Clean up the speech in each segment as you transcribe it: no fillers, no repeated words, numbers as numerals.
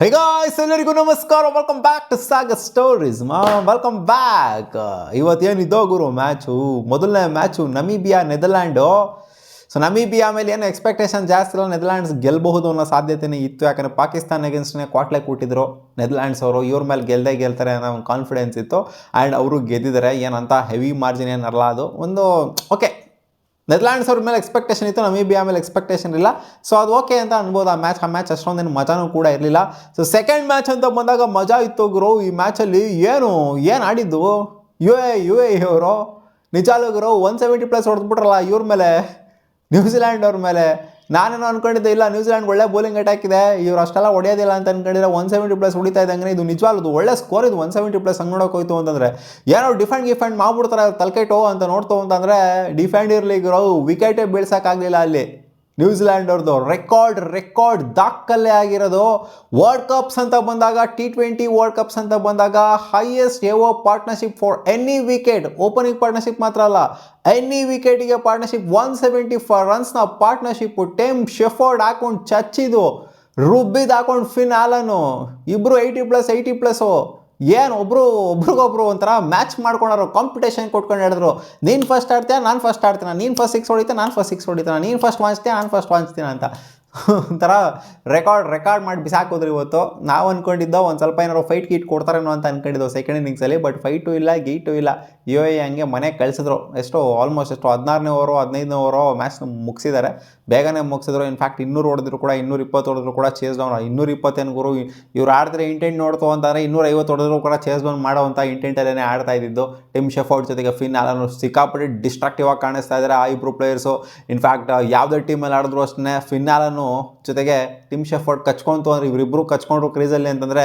ಹೇ guys, ಎಲ್ಲರಿಗೂ ನಮಸ್ಕಾರ. Welcome back to saga stories. Welcome back. ಇವತ್ತೇನಿದ್ದೋ ಗುರು ಮ್ಯಾಚು, ಮೊದಲನೇ match Namibia Netherland. So Namibia ಮೇಲೆ ಏನು ಎಕ್ಸ್ಪೆಕ್ಟೇಷನ್ ಜಾಸ್ತಿ ಇಲ್ಲ, ನೆದರ್ಲ್ಯಾಂಡ್ಸ್ ಗೆಲ್ಲಬಹುದು ಅನ್ನೋ ಸಾಧ್ಯತೆನೇ ಇತ್ತು. ಯಾಕಂದರೆ ಪಾಕಿಸ್ತಾನ ಅಗೇನ್ಸ್ಟ್ನೇ ಕ್ವಾಟ್ಲೆ ಕೊಟ್ಟಿದ್ರು ನೆದರ್ಲ್ಯಾಂಡ್ಸ್ ಅವರು. ಇವ್ರ ಮೇಲೆ ಗೆಲ್ತಾರೆ ಅನ್ನೋ ಒಂದು ಕಾನ್ಫಿಡೆನ್ಸ್ ಇತ್ತು. ಆ್ಯಂಡ್ ಅವರು ಗೆದ್ದಿದ್ದಾರೆ. ಏನಂತ ಹೆವಿ ಮಾರ್ಜಿನ್ ಏನಲ್ಲ, ಅದು ಒಂದು ಓಕೆ. ನೆದರ್ಲ್ಯಾಂಡ್ಸ್ ಅವ್ರ ಮೇಲೆ ಎಕ್ಸ್ಪೆಕ್ಟೇಷನ್ ಇತ್ತು, ನಮೀಬಿಯಾ ಮೇಲೆ ಎಕ್ಸ್ಪೆಕ್ಟೇಷನ್ ಇಲ್ಲ. ಸೊ ಅದು ಓಕೆ ಅಂತ ಅನ್ಬೋದು. ಆ ಮ್ಯಾಚ್ ಅಷ್ಟೊಂದೇನು ಮಜಾನೂ ಕೂಡ ಇರಲಿಲ್ಲ. ಸೊ ಸೆಕೆಂಡ್ ಮ್ಯಾಚ್ ಅಂತ ಬಂದಾಗ ಮಜಾ ಇತ್ತು ಗುರು. ಈ ಮ್ಯಾಚಲ್ಲಿ ಏನು ಆಡಿದ್ದು ಯು ಎ ಅವರು ನಿಜಾಲು ಗುರು 170+ ಹೊಡೆದ್ಬಿಟ್ರಲ್ಲ ಇವ್ರ ಮೇಲೆ, ನ್ಯೂಜಿಲ್ಯಾಂಡ್ ಅವ್ರ ಮೇಲೆ. ನಾನೇನೋ ಅನ್ಕೊಂಡಿದ್ದೆ, ಇಲ್ಲ ನ್ಯೂಜಿಲ್ಯಾಂಡ್ ಒಳ್ಳೆ ಬೌಲಿಂಗ್ ಅಟ್ಯಾಕ್ ಇದೆ, ಇವ್ರು ಅಷ್ಟೆಲ್ಲ ಹೊಡೆಯೋದಿಲ್ಲ ಅಂತ ಅನ್ಕೊಂಡಿದ್ರೆ 170+ ಹೊಡಿತಾ ಇದ್ದಂಗೆ ಇದು ನಿಜವಾಗ್ಲೂ ಒಳ್ಳೆ ಸ್ಕೋರ್ ಇದು. 170+ ಹಂಗೆ ನೋಡೋಕೆ ಹೋಯ್ತು ಅಂತಂದರೆ ಏನೋ ಡಿಫೆಂಡ್ ಮಾಡ್ಬಿಡ್ತಾರೆ ತಲೆಕೆಟೋ ಅಂತ ನೋಡ್ತು ಅಂತಂದರೆ ಡಿಫೆಂಡ್ ಇರಲಿ ಗುರು, ವಿಕೆಟೇ ಬೀಳ್ಸೋಕ್ಕಾಗಲಿಲ್ಲ ಅಲ್ಲಿ ನ್ಯೂಜಿಲ್ಯಾಂಡ್ ಅವ್ರದ್ದು. ರೆಕಾರ್ಡ್ ದಾಖಲೆ ಆಗಿರೋದು. ವರ್ಲ್ಡ್ ಕಪ್ಸ್ ಅಂತ ಬಂದಾಗ, T20 ವರ್ಲ್ಡ್ ಕಪ್ಸ್ ಅಂತ ಬಂದಾಗ highest ever partnership for any wicket. Opening partnership ಮಾತ್ರ ಅಲ್ಲ, ಎನಿ ವಿಕೆಟಿಗೆ ಪಾರ್ಟ್ನರ್ಶಿಪ್. 174 ರನ್ಸ್ನ ಪಾರ್ಟ್ನರ್ಶಿಪ್ಪು. ಟಿಮ್ ಶೆಫರ್ಡ್ ಹಾಕೊಂಡು ಚಚ್ಚಿದು, ರುಬ್ಬಿದ್ ಹಾಕೊಂಡು ಫಿನ್ ಆಲನು, ಇಬ್ಬರು 80+. ಏನು ಒಬ್ರಿಗೊಬ್ರು ಒಂಥರ ಮ್ಯಾಚ್ ಮಾಡ್ಕೊಂಡಾರು, ಕಾಂಪಿಟೇಷನ್ ಕೊಟ್ಕೊಂಡು ಹೇಳಿದ್ರು. ನೀನು ಫಸ್ಟ್ ಆಡ್ತೀಯ, ನಾನು ಫಸ್ಟ್ ಆಡ್ತೀನಿ, ನೀನು ಫಸ್ಟ್ 6 ಹೊಡಿತೀಯ, ನಾನು ಫಸ್ಟ್ 6 ಹೊಡಿತಾನೆ, ನೀನು ಫಸ್ಟ್ ವಾಂಚ್ತೀಯ, ನಾನು ಫಸ್ಟ್ ವಾಂಚ್ತೀನಿ ಅಂತ ಒಂಥರ ರೆಕಾರ್ಡ್ ಮಾಡಿ ಬಿಸಾಕೋದ್ರು ಇವತ್ತು. ನಾವು ಅಂದ್ಕೊಂಡಿದ್ದೋ ಒಂದು ಸ್ವಲ್ಪ ಏನಾರು ಫೈಟ್ ಗೀಟ್ ಕೊಡ್ತಾರೇನೋ ಅಂತ ಅಂದ್ಕೊಂಡಿದ್ದೋ ಸೆಕೆಂಡ್ ಇನ್ನಿಂಗ್ಸಲ್ಲಿ. ಬಟ್ ಫೈಟು ಇಲ್ಲ, ಗೀಟು ಇಲ್ಲ. ಯು ಎ ಹಂಗೆ ಮನೆಗೆ ಕಳಿಸಿದ್ರು. ಆಲ್ಮೋಸ್ಟ್ 16ನೇ ಓವರು 15ನೇ ಓವರು ಮ್ಯಾಚ್ನ ಮುಗಿಸಿದ್ದಾರೆ, ಬೇಗನೆ ಮುಗಿಸಿದ್ರು. ಇನ್ಫ್ಯಾಕ್ಟ್ 200 ಹೊಡೆದ್ರು ಕೂಡ, 220 ಹೊಡೆದ್ರು ಕೂಡ ಚೇಸ್ ಡೌನ್. 220 ಗುರು, ಇವ್ರು ಆಡಿದ್ರೆ ಇಂಟೆಂಟ್ ನೋಡ್ತು ಅಂತಂದರೆ 250 ಹೊಡೆದ್ರು ಕೂಡ ಚೇಸ್ ಡೌನ್ ಮಾಡೋವಂಥ ಇಂಟೆಂಟಲ್ಲೇ ಆಡ್ತಾ ಇದ್ದಿದ್ದು. ಟಿಮ್ ಶೆಫರ್ಡ್ ಜೊತೆಗೆ ಫಿನ್ ಆಲನ್ ಸಿಕ್ಕಾಪಟ್ಟೆ ಡಿಸ್ಟ್ರಾಕ್ಟಿವ್ ಆಗಿ ಕಾಣಿಸ್ತಾ ಇದ್ದಾರೆ ಆ ಇಬ್ಬರು ಪ್ಲೇಯರ್ಸು. ಇನ್ಫ್ಯಾಕ್ಟ್ ಯಾವುದೇ ಟೀಮಲ್ಲಿ ಆಡಿದ್ರು ಅಷ್ಟೇ ಫಿನ್ ಆಲನ್ ಜೊತೆಗೆ ಟಿಮ್ ಶೆಫರ್ಡ್ ಕಚ್ಕೊಂತು ಅಂದರೆ, ಇವರಿಬ್ಬರು ಕಚ್ಕೊಂಡ್ರು ಕ್ರೀಸಲ್ಲಿ ಅಂತಂದರೆ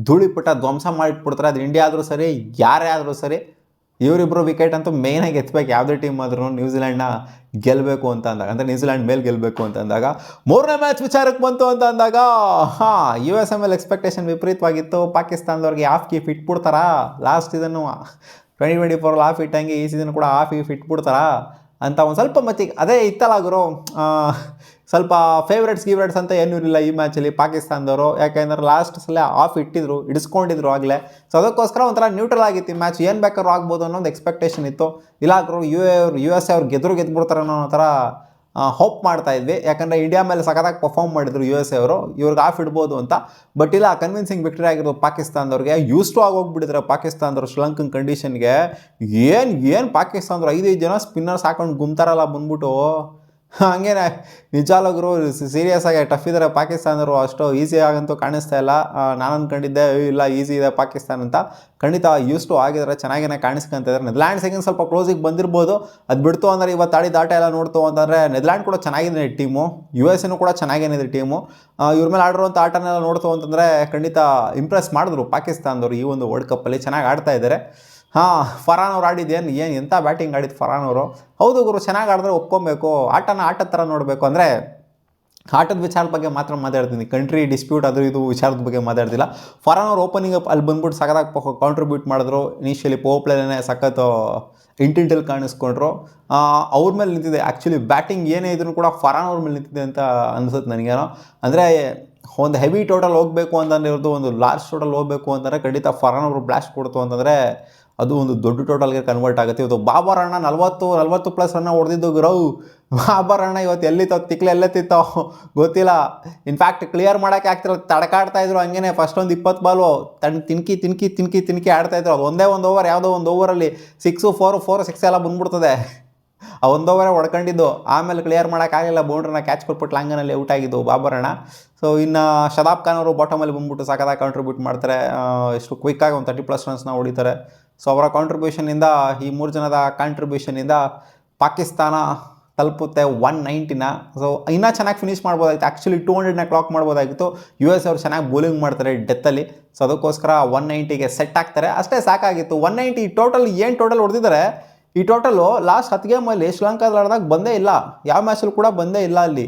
ಧೂಳಿಪಟ ಧ್ವಂಸ ಮಾಡಿಟ್ಬಿಡ್ತಾರೆ. ಅದು ಇಂಡಿಯಾ ಆದರೂ ಸರಿ, ಯಾರೇ ಆದರೂ ಸರಿ, ಇವರಿಬ್ಬರು ವಿಕೆಟ್ ಅಂತೂ ಮೇಯ್ನಾಗಿ ಎತ್ತಬೇಕು. ಯಾವುದೇ ಟೀಮ್ ಆದ್ರೂ ನ್ಯೂಜಿಲ್ಯಾಂಡ್ನ ಗೆಲ್ಲಬೇಕು ಅಂತ ಅಂದಾಗ, ಅಂದರೆ ನ್ಯೂಜಿಲ್ಯಾಂಡ್ ಮೇಲೆ ಗೆಲ್ಲಬೇಕು ಅಂತ ಅಂದಾಗ. ಮೂರನೇ ಮ್ಯಾಚ್ ವಿಚಾರಕ್ಕೆ ಬಂತು ಅಂತ ಅಂದಾಗ ಯು ಎಸ್ ಎ ಮೇಲೆ ಎಕ್ಸ್ಪೆಕ್ಟೇಷನ್ ವಿಪರೀತವಾಗಿತ್ತು. ಪಾಕಿಸ್ತಾನದವ್ರಿಗೆ ಹಾಫ್ ಕೀಪ್ ಇಟ್ಬಿಡ್ತಾರಾ? ಲಾಸ್ಟ್ ಸೀಸನ್ನು 2024 ಹಾಫ್ ಇಟ್ಟಂಗೆ ಈ ಸೀಸನ್ ಕೂಡ ಹಾಫ್ ಕೀಪ್ ಇಟ್ಬಿಡ್ತಾರಾ ಅಂತ ಒಂದು ಸ್ವಲ್ಪ ಮಟ್ಟಿಗೆ ಅದೇ ಇತ್ತಲ್ಲ ಗುರು. ಸ್ವಲ್ಪ ಫೇವ್ರೇಟ್ಸ್ ಅಂತ ಏನೂ ಇರಲಿಲ್ಲ ಈ ಮ್ಯಾಚಲ್ಲಿ ಪಾಕಿಸ್ತಾನದವರು. ಯಾಕೆಂದರೆ ಲಾಸ್ಟ್ ಸಲ ಆಫ್ ಇಡಿಸ್ಕೊಂಡಿದ್ರು ಆಗಲೇ. ಸೊ ಅದಕ್ಕೋಸ್ಕರ ಒಂಥರ ನ್ಯೂಟ್ರಲ್ ಆಗಿತ್ತು ಈ ಮ್ಯಾಚ್. ಏನು ಬೇಕಾದ್ರೂ ಆಗ್ಬೋದು ಅನ್ನೋ ಒಂದು ಎಕ್ಸ್ಪೆಕ್ಟೇಷನ್ ಇತ್ತು. ಇಲ್ಲ ಗುರು, ಯು ಎಸ್ ಎ ಅವ್ರು ಗೆದ್ಬಿಡ್ತಾರೆ ಅನ್ನೋ ಥರ ಹೋಪ್ ಮಾಡ್ತಾ ಇದ್ವಿ. ಯಾಕಂದರೆ ಇಂಡಿಯಾ ಮೇಲೆ ಸಖತ್ತಾಗಿ ಪರ್ಫಾರ್ಮ್ ಮಾಡಿದ್ರು ಯು ಎಸ್ ಎ ಅವರು, ಇವ್ರಿಗೆ ಆಫ್ ಇಡ್ಬೋದು ಅಂತ. ಬಟ್ ಇಲ್ಲ, ಕನ್ವಿನ್ಸಿಂಗ್ ವಿಕ್ಟರಿ ಆಗಿರೋದು ಪಾಕಿಸ್ತಾನದವ್ರಿಗೆ. ಯೂಸ್ಟು ಆಗೋಗ್ಬಿಟ್ಟಿದ್ರೆ ಪಾಕಿಸ್ತಾನದವ್ರು ಶ್ರೀಲಂಕನ್ ಕಂಡೀಷನ್ಗೆ. ಏನು ಪಾಕಿಸ್ತಾನದವ್ರು 5 ಜನ ಸ್ಪಿನ್ನರ್ಸ್ ಹಾಕೊಂಡು ಗುಮ್ತಾರಲ್ಲ ಬಂದ್ಬಿಟ್ಟು, ಹಂಗೇನೆ ನಿಜಾಲೋಗ್ರು ಸೀರಿಯಸ್ ಆಗಿ ಟಫ್ ಇದ್ದಾರೆ ಪಾಕಿಸ್ತಾನದವರು. ಅಷ್ಟು ಈಸಿ ಆಗಂತೂ ಕಾಣಿಸ್ತಾ ಇಲ್ಲ. ನಾನು ಅಂದ್ಕೊಂಡಿದ್ದೆ ಇಲ್ಲ ಈಸಿ ಇದೆ ಪಾಕಿಸ್ತಾನ ಅಂತ. ಖಂಡಿತ ಯೂಸ್ಟು ಆಗಿದ್ದಾರೆ, ಚೆನ್ನಾಗೇ ಕಾಣಿಸ್ಕೊಂತಿದ್ದಾರೆ. ನೆದರ್ಲ್ಯಾಂಡ್ಸ್ ಹೆಂಗೆ ಸ್ವಲ್ಪ ಕ್ಲೋಸಿಗೆ ಬಂದಿರ್ಬೋದು. ಅದು ಬಿಡ್ತು ಅಂದರೆ ಇವತ್ತು ಆಡಿದ ಆಟ ಎಲ್ಲ ನೋಡ್ತು ಅಂತಂದರೆ ನೆದರ್ಲ್ಯಾಂಡ್ ಕೂಡ ಚೆನ್ನಾಗಿದೆ ಟೀಮು, ಯು ಎಸ್ ಎನೂ ಕೂಡ ಚೆನ್ನಾಗೇನಿದೆ ಟೀಮು. ಇವ್ರ ಮೇಲೆ ಆಡಿರುವಂಥ ಆಟನೆಲ್ಲ ನೋಡ್ತು ಅಂತಂದರೆ ಖಂಡಿತ ಇಂಪ್ರೆಸ್ ಮಾಡಿದ್ರು ಪಾಕಿಸ್ತಾನದವರು. ಈ ಒಂದು ವರ್ಲ್ಡ್ ಕಪ್ಪಲ್ಲಿ ಚೆನ್ನಾಗಿ ಆಡ್ತಾ ಇದ್ದಾರೆ. ಫರಾನ್ ಅವ್ರು ಆಡಿದ್ದೇನು ಎಂಥ ಬ್ಯಾಟಿಂಗ್ ಆಡಿದ್ದು ಫರಾನ್ ಅವರು. ಹೌದು ಗುರು, ಚೆನ್ನಾಗಿ ಆಡಿದ್ರೆ ಒಪ್ಕೊಬೇಕು. ಆಟದ ಥರ ನೋಡಬೇಕು. ಅಂದರೆ ಆಟದ ವಿಚಾರದ ಬಗ್ಗೆ ಮಾತ್ರ ಮಾತಾಡ್ತೀನಿ, ಕಂಟ್ರಿ ಡಿಸ್ಪ್ಯೂಟ್ ಅದು ಇದು ವಿಚಾರದ ಬಗ್ಗೆ ಮಾತಾಡ್ತಿಲ್ಲ. ಫರಾನ್ ಅವ್ರು ಓಪನಿಂಗ್ ಅಲ್ಲಿ ಬಂದ್ಬಿಟ್ಟು ಸಖತ್ತಾಗಿ ಕಾಂಟ್ರಿಬ್ಯೂಟ್ ಮಾಡಿದ್ರು. ಇನಿಷಿಯಲಿ ಪ್ಲೇನೇ ಸಖತ್ತು ಇಂಟೆಂಟಲ್ಲಿ ಕಾಣಿಸ್ಕೊಂಡ್ರು. ಅವ್ರ ಮೇಲೆ ನಿಂತಿದೆ ಆ್ಯಕ್ಚುಲಿ ಬ್ಯಾಟಿಂಗ್ ಏನೇ ಇದ್ರೂ ಕೂಡ ಫರಾನ್ ಅವ್ರ ಮೇಲೆ ನಿಂತಿದೆ ಅಂತ ಅನ್ಸುತ್ತೆ ನನಗೇನೋ. ಅಂದರೆ ಒಂದು ಹೆವಿ ಟೋಟಲ್ ಹೋಗಬೇಕು ಅಂತಂದ್ರೆ, ಇವ್ರದ್ದು ಒಂದು ಲಾರ್ಜ್ ಟೋಟಲ್ ಹೋಗಬೇಕು ಅಂತಂದರೆ ಖಂಡಿತ ಫರಾನ್ ಅವರು ಬ್ಲಾಸ್ಟ್ ಕೊಡ್ತು ಅಂತಂದರೆ ಅದು ಒಂದು ದೊಡ್ಡ ಟೋಟಲ್ಗೆ ಕನ್ವರ್ಟ್ ಆಗುತ್ತೆ. ಇವತ್ತು ಬಾಬರ್ ಅಣ್ಣ 40+ ರನ್ನ ಹೊಡೆದಿದ್ದು ಗುರು. ಬಾಬರ್ ಅಣ್ಣ ಇವತ್ತು ತಿಕ್ಲೆತ್ತಿತ್ತಾವ ಗೊತ್ತಿಲ್ಲ. ಇನ್ಫ್ಯಾಕ್ಟ್ ಕ್ಲಿಯರ್ ಮಾಡೋಕ್ಕೆ ಆಗ್ತಿರೋ ತಡಕಾಡ್ತಾಯಿದ್ರು. ಹಂಗೇ ಫಸ್ಟ್ ಒಂದು 20 ಬಾಲು ತಿನ್ಕಿ ಆಡ್ತಾಯಿದ್ರು. ಅದು ಒಂದೇ ಒಂದು ಓವರ್, ಯಾವುದೋ ಒಂದು ಓವರಲ್ಲಿ 6, 4, 6 ಎಲ್ಲ ಬಂದ್ಬಿಡ್ತದೆ. ಆ ಒಂದು ಓವರೇ ಹೊಡ್ಕೊಂಡಿದ್ದು. ಆಮೇಲೆ ಕ್ಲಿಯರ್ ಮಾಡೋಕ್ಕಾಗಲಿಲ್ಲ, ಬೌಂಡ್ರನ್ನ ಕ್ಯಾಚ್ ಕೊಟ್ಬಿಟ್ಟು ಲಾಂಗನಲ್ಲಿ ಔಟ್ ಆಗಿದ್ದು ಬಾಬರ್ ಅಣ್ಣ. ಸೊ ಇನ್ನು ಶದಾಬ್ ಖಾನ್ ಅವರು ಬಾಟಮಲ್ಲಿ ಬಂದ್ಬಿಟ್ಟು ಸಖತ್ತಾಗಿ ಕಾಂಟ್ರಿಬ್ಯೂಟ್ ಮಾಡ್ತಾರೆ. ಎಷ್ಟು ಕ್ವಿಕ್ಕಾಗಿ ಒಂದು 30+ ರನ್ಸ್ನ ಹೊಡಿತಾರೆ. ಸೊ ಅವರ ಕಾಂಟ್ರಿಬ್ಯೂಷನಿಂದ, ಈ 3 ಜನದ ಕಾಂಟ್ರಿಬ್ಯೂಷನಿಂದ ಪಾಕಿಸ್ತಾನ ತಲುಪುತ್ತೆ 190ನ. ಸೊ ಇನ್ನೂ ಚೆನ್ನಾಗಿ ಫಿನಿಷ್ ಮಾಡ್ಬೋದಾಗಿತ್ತು. ಆ್ಯಕ್ಚುಲಿ 200ನ ಕ್ಲಾಕ್ ಮಾಡ್ಬೋದಾಗಿತ್ತು. ಯು ಎಸ್ ಅವ್ರು ಚೆನ್ನಾಗಿ ಬೌಲಿಂಗ್ ಮಾಡ್ತಾರೆ ಡೆತ್ತಲ್ಲಿ. ಸೊ ಅದಕ್ಕೋಸ್ಕರ 190ಗೆ ಸೆಟ್ ಆಗ್ತಾರೆ. ಅಷ್ಟೇ ಸಾಕಾಗಿತ್ತು. 190 ಟೋಟಲ್ ಹೊಡೆದಿದ್ದಾರೆ. ಈ ಟೋಟಲು ಲಾಸ್ಟ್ 10 ಗೇಮಲ್ಲಿ ಶ್ರೀಲಂಕಾದಲ್ಲಿ ಆಡಿದಾಗ ಬಂದೇ ಇಲ್ಲ, ಯಾವ ಮ್ಯಾಚಲ್ಲಿ ಕೂಡ ಬಂದೇ ಇಲ್ಲ. ಅಲ್ಲಿ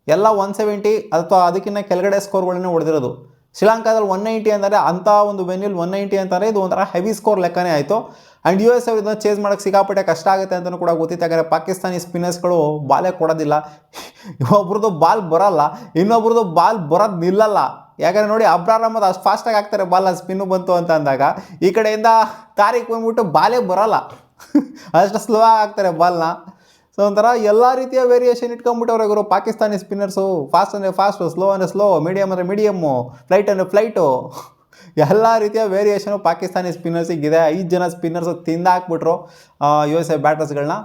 ಎಲ್ಲ 170 ಅಥವಾ ಅದಕ್ಕಿಂತ ಕೆಳಗಡೆ ಸ್ಕೋರ್ಗಳನ್ನೇ ಹೊಡೆದಿರೋದು. ಶ್ರೀಲಂಕಾದಲ್ಲಿ 190 ಅಂದರೆ ಅಂಥ ಒಂದು ವೆನ್ಯೂಲ್ 190 ಅಂತಾರೆ ಇದು ಒಂಥರ ಹೆವಿ ಸ್ಕೋರ್ ಲೆಕ್ಕನೇ ಆಯಿತು. ಆ್ಯಂಡ್ ಯು ಎಸ್ ಇದನ್ನು ಚೇಸ್ ಮಾಡೋಕ್ಕೆ ಸಿಕ್ಕಾಪಟ್ಟೆ ಕಷ್ಟ ಆಗುತ್ತೆ ಅಂತಲೂ ಕೂಡ ಗೊತ್ತಿತ್ತು. ಯಾಕಂದರೆ ಪಾಕಿಸ್ತಾನಿ ಸ್ಪಿನ್ನರ್ಸ್ಗಳು ಬಾಲೇ ಕೊಡೋದಿಲ್ಲ, ಒಬ್ರದ್ದು ಬಾಲ್ ಬರೋಲ್ಲ, ಇನ್ನೊಬ್ರದ್ದು ಬಾಲ್ ಬರೋದು ನಿಲ್ಲಲ್ಲ. ಯಾಕಂದರೆ ನೋಡಿ ಅಬ್ರಾರ್ ಅಹ್ಮದ್ ಅಷ್ಟು ಫಾಸ್ಟಾಗಿ ಆಗ್ತಾರೆ ಬಾಲ್, ಸ್ಪಿನ್ನು ಬಂತು ಅಂತ ಅಂದಾಗ ಈ ಕಡೆಯಿಂದ ತಾರೀಖ್ ಬಂದ್ಬಿಟ್ಟು ಬಾಲೇ ಬರೋಲ್ಲ ಅಷ್ಟು ಸ್ಲೋ ಆಗ್ತಾರೆ ಬಾಲ್ನ. ಸೊ ಒಂಥರ ಎಲ್ಲ ರೀತಿಯ ವೇರಿಯೇಷನ್ ಇಟ್ಕೊಂಡ್ಬಿಟ್ಟವ್ರೆ ಇವರು ಪಾಕಿಸ್ತಾನಿ ಸ್ಪಿನ್ನರ್ಸು. ಫಾಸ್ಟ್ ಅಂದರೆ ಫಾಸ್ಟು, ಸ್ಲೋ ಅಂದರೆ ಸ್ಲೋ, ಮೀಡಿಯಮ್ ಅಂದರೆ ಮೀಡಿಯಮ್ಮು, ಫ್ಲೈಟ್ ಅಂದರೆ ಫ್ಲೈಟು, ಎಲ್ಲ ರೀತಿಯ ವೇರಿಯೇಷನು ಪಾಕಿಸ್ತಾನಿ ಸ್ಪಿನ್ನರ್ಸಿಗಿದೆ. 5 ಜನ ಸ್ಪಿನ್ನರ್ಸು ತಿಂದಾಕ್ಬಿಟ್ರು ಯು ಎಸ್ ಎ ಬ್ಯಾಟರ್ಸ್ಗಳನ್ನ.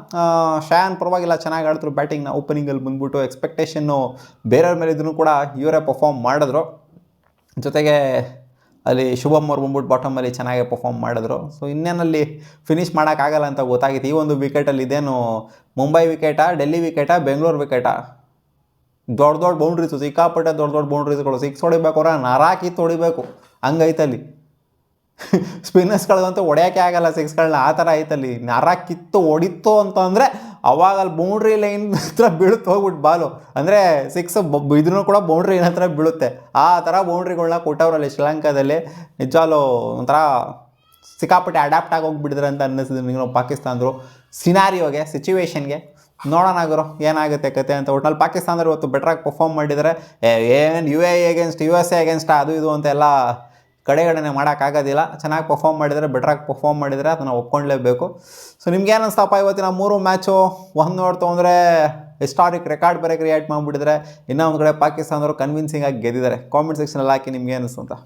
ಶಾನ್ ಪರವಾಗಿಲ್ಲ, ಚೆನ್ನಾಗಿ ಆಡಿದ್ರು ಬ್ಯಾಟಿಂಗ್ನ. ಓಪನಿಂಗಲ್ಲಿ ಬಂದ್ಬಿಟ್ಟು ಎಕ್ಸ್ಪೆಕ್ಟೇಷನ್ನು ಬೇರೆಯವ್ರ ಮೇಲೆ ಇದನ್ನು ಕೂಡ ಇವರೇ ಪರ್ಫಾರ್ಮ್ ಮಾಡಿದ್ರು. ಜೊತೆಗೆ ಅಲ್ಲಿ ಶುಭಮ್ ಅವ್ರು ಬಂದ್ಬಿಟ್ಟು ಬಾಟಮಲ್ಲಿ ಚೆನ್ನಾಗಿ ಪರ್ಫಾರ್ಮ್ ಮಾಡಿದ್ರು. ಸೊ ಇನ್ನೇನಲ್ಲಿ ಫಿನಿಷ್ ಮಾಡೋಕ್ಕಾಗಲ್ಲ ಅಂತ ಗೊತ್ತಾಗಿತ್ತು. ಈ ಒಂದು ವಿಕೆಟಲ್ಲಿ ಇದೇನು ಮುಂಬೈ ವಿಕೆಟಾ, ಡೆಲ್ಲಿ ವಿಕೆಟಾ, ಬೆಂಗಳೂರು ವಿಕೆಟಾ, ದೊಡ್ಡ ಬೌಂಡ್ರೀಸು, ಸಿಕ್ಕಾಪಟ್ಟೆ ದೊಡ್ಡ ಬೌಂಡ್ರೀಸ್ಗಳು. 6 ಹೊಡಿಬೇಕು ಅವ್ರ ನರಾಕಿತ್ತು ಹೊಡಿಬೇಕು, ಹಂಗೈತಲ್ಲಿ. ಸ್ಪಿನ್ನರ್ಸ್ಗಳಿಗಂತೂ ಹೊಡೆಯೋಕ್ಕೆ ಆಗಲ್ಲ 6ಗಳನ್ನ, ಆ ಥರ ಐತಲ್ಲಿ. ನರಾಕಿತ್ತು ಹೊಡಿತು ಅಂತಂದರೆ ಅವಾಗ ಅಲ್ಲಿ ಬೌಂಡ್ರಿ ಲೈನ್ ಹತ್ರ ಬೀಳುತ್ತೆ ಹೋಗ್ಬಿಟ್ಟು ಬಾಲು. ಅಂದರೆ 6 ಇದನ್ನು ಕೂಡ ಬೌಂಡ್ರಿ ಲೈನ್ ಹತ್ರ ಬೀಳುತ್ತೆ. ಆ ಥರ ಬೌಂಡ್ರಿಗಳನ್ನ ಕೊಟ್ಟವ್ರಲ್ಲಿ ಶ್ರೀಲಂಕಾದಲ್ಲಿ. ನಿಜವಾಗ್ಲೂ ಒಂಥರ ಸಿಕ್ಕಾಪಟ್ಟೆ ಅಡ್ಯಾಪ್ಟ್ ಆಗಿ ಹೋಗ್ಬಿಟ್ಟಿದ್ರೆ ಅಂತ ಅನ್ನಿಸಿದ್ರು ನೀವು ಪಾಕಿಸ್ತಾನದ್ರು ಸಿನಾರಿಯೋಗೆ, ಸಿಚುವೇಶನ್ಗೆ. ನೋಡೋಣ ಗುರು ಏನಾಗುತ್ತೆ ಕತೆ ಅಂತ. ಒಟ್ನಲ್ಲಿ ಪಾಕಿಸ್ತಾನದವ್ರು ಇವತ್ತು ಬೆಟ್ರಾಗಿ ಪರ್ಫಾರ್ಮ್ ಮಾಡಿದರೆ ಏನು U A against U S A against ಅದು ಇದು ಅಂತೆಲ್ಲ ಕಡೆಗಣನೆ ಮಾಡೋಕ್ಕಾಗೋದಿಲ್ಲ. ಚೆನ್ನಾಗಿ ಪರ್ಫಾರ್ಮ್ ಮಾಡಿದರೆ, ಬೆಟ್ರಾಗಿ ಪರ್ಫಾರ್ಮ್ ಮಾಡಿದರೆ ಅದನ್ನು ಒಪ್ಕೊಳ್ಳೇಬೇಕು. ಸೊ ನಿಮ್ಗೆ ಏನು ಅನಿಸ್ತಪ್ಪ ಇವತ್ತಿನ 3 ಮ್ಯಾಚು? ಒಂದು ನೋಡ್ತು ಅಂದರೆ ಹಿಸ್ಟಾರಿಕ್ ರೆಕಾರ್ಡ್ ಬೇರೆ ಕ್ರಿಯೇಟ್ ಮಾಡಿಬಿಟ್ಟಿದ್ರೆ, ಇನ್ನೂ ಒಂದು ಕಡೆ ಪಾಕಿಸ್ತಾನದವರು ಕನ್ವಿನ್ಸಿಂಗ್ ಆಗಿ ಗೆದ್ದಿದ್ದಾರೆ. ಕಾಮೆಂಟ್ ಸೆಕ್ಷನಲ್ಲಿ ಹಾಕಿ ನಿಮ್ಗೆ ಅನಿಸ್ತು ಅಂತ.